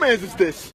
man's is this?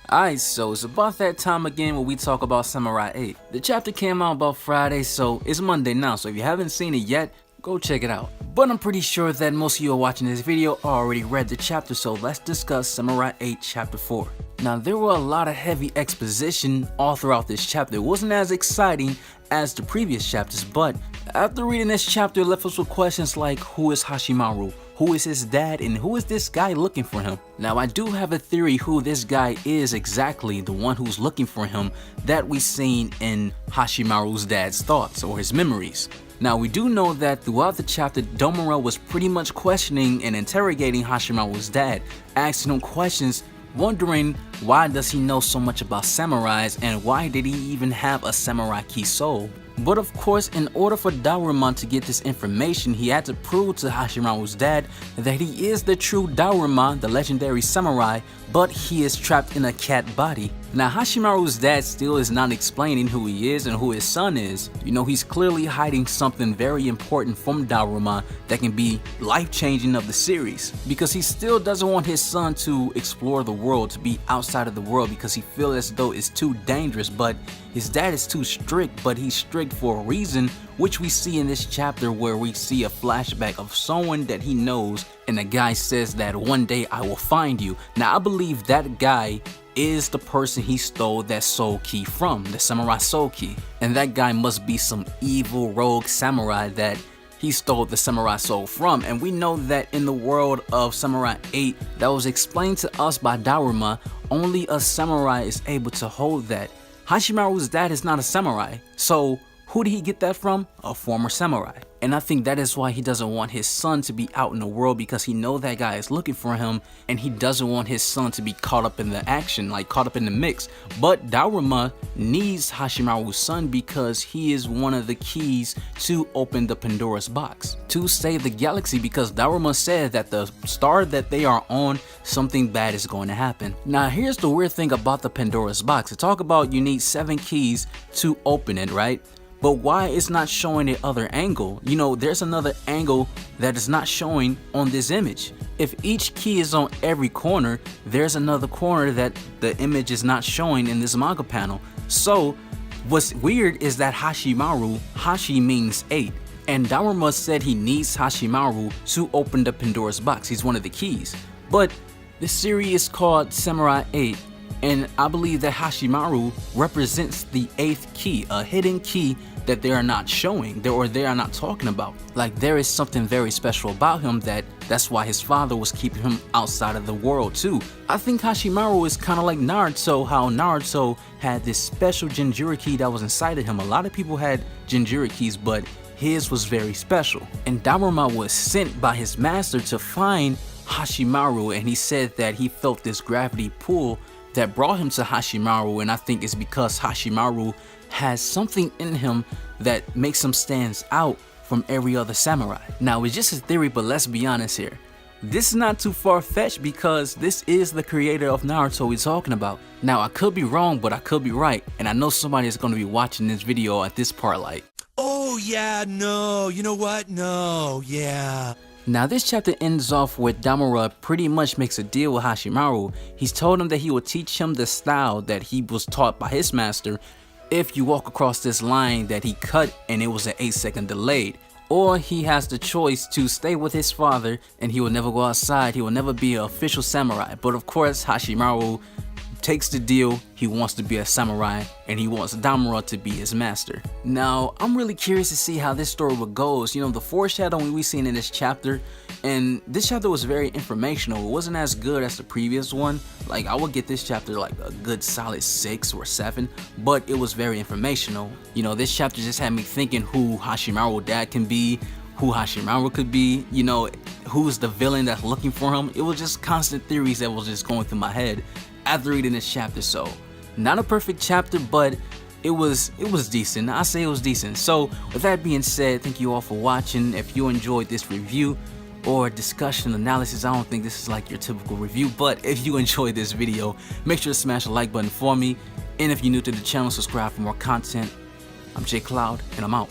Alright, so it's about that time again when we talk about Samurai 8. The chapter came out about Friday, so it's Monday now, so if you haven't seen it yet, go check it out. But I'm pretty sure that most of you are watching this video already read the chapter, so let's discuss Samurai 8 chapter 4. Now, there were a lot of heavy exposition all throughout this chapter. It wasn't as exciting as the previous chapters, but after reading this chapter, it left us with questions like, who is Hachimaru? Who is his dad, and who is this guy looking for him? Now, I do have a theory who this guy is exactly, the one who's looking for him that we seen in Hachimaru's dad's thoughts or his memories. Now, we do know that throughout the chapter, Daruma was pretty much questioning and interrogating Hachimaru's dad, asking him questions, wondering why does he know so much about samurais and why did he even have a samurai key soul. But of course, in order for Daruma to get this information, he had to prove to Hachimaru's dad that he is the true Daruma, the legendary samurai, but he is trapped in a cat body. Now, Hachimaru's dad still is not explaining who he is and who his son is. You know, he's clearly hiding something very important from Daruma that can be life-changing of the series, because he still doesn't want his son to explore the world, to be outside of the world, because he feels as though it's too dangerous. But his dad is too strict, but he's strict for a reason, which we see in this chapter where we see a flashback of someone that he knows, and the guy says that one day I will find you. Now, I believe that guy is the person he stole that soul key from, the samurai soul key. And that guy must be some evil rogue samurai that he stole the samurai soul from. And we know that in the world of Samurai 8 that was explained to us by Daruma, only a samurai is able to hold that. Hachimaru's dad is not a samurai, so who did he get that from? A former samurai. And I think that is why he doesn't want his son to be out in the world, because he knows that guy is looking for him and he doesn't want his son to be caught up in the action, like caught up in the mix. But Daruma needs Hachimaru's son because he is one of the keys to open the Pandora's box, to save the galaxy, because Daruma said that the star that they are on, something bad is going to happen. Now, here's the weird thing about the Pandora's box. They talk about you need 7 keys to open it, right? But why it's not showing the other angle? You know, there's another angle that is not showing on this image. If each key is on every corner, there's another corner that the image is not showing in this manga panel. So what's weird is that Hachimaru, Hachi means 8. And Daruma said he needs Hachimaru to open the Pandora's box. He's one of the keys. But the series is called Samurai 8. And I believe that Hachimaru represents the 8th key, a hidden key that they are not showing, or they are not talking about. Like, there is something very special about him that's why his father was keeping him outside of the world too. I think Hachimaru is kind of like Naruto, how Naruto had this special Jinchuriki that was inside of him. A lot of people had Jinchurikis, but his was very special. And Daruma was sent by his master to find Hachimaru, and he said that he felt this gravity pull that brought him to Hachimaru, and I think it's because Hachimaru has something in him that makes him stand out from every other samurai. Now, it's just a theory, but let's be honest here. This is not too far-fetched because this is the creator of Naruto we're talking about. Now, I could be wrong, but I could be right, and I know somebody is going to be watching this video at this part like, oh yeah, no, you know what, no, yeah. Now, this chapter ends off with Daruma pretty much makes a deal with Hachimaru. He's told him that he will teach him the style that he was taught by his master if you walk across this line that he cut and it was an 8-second delayed. Or he has the choice to stay with his father and he will never go outside, he will never be an official samurai. But of course, Hachimaru takes the deal. He wants to be a samurai and he wants Daruma to be his master. Now, I'm really curious to see how this story would go. You know, the foreshadowing we seen in this chapter, and this chapter was very informational. It wasn't as good as the previous one. Like, I would get this chapter like a good solid 6 or 7, but it was very informational. You know, this chapter just had me thinking who Hachimaru Dad can be, who Hachimaru could be, you know, who's the villain that's looking for him. It was just constant theories that was just going through my head after reading this chapter. So not a perfect chapter, but it was decent. I say it was decent. So with that being said, thank you all for watching. If you enjoyed this review or discussion analysis, I don't think this is like your typical review, but if you enjoyed this video, make sure to smash the like button for me. And if you're new to the channel, subscribe for more content. I'm J Cloud, and I'm out.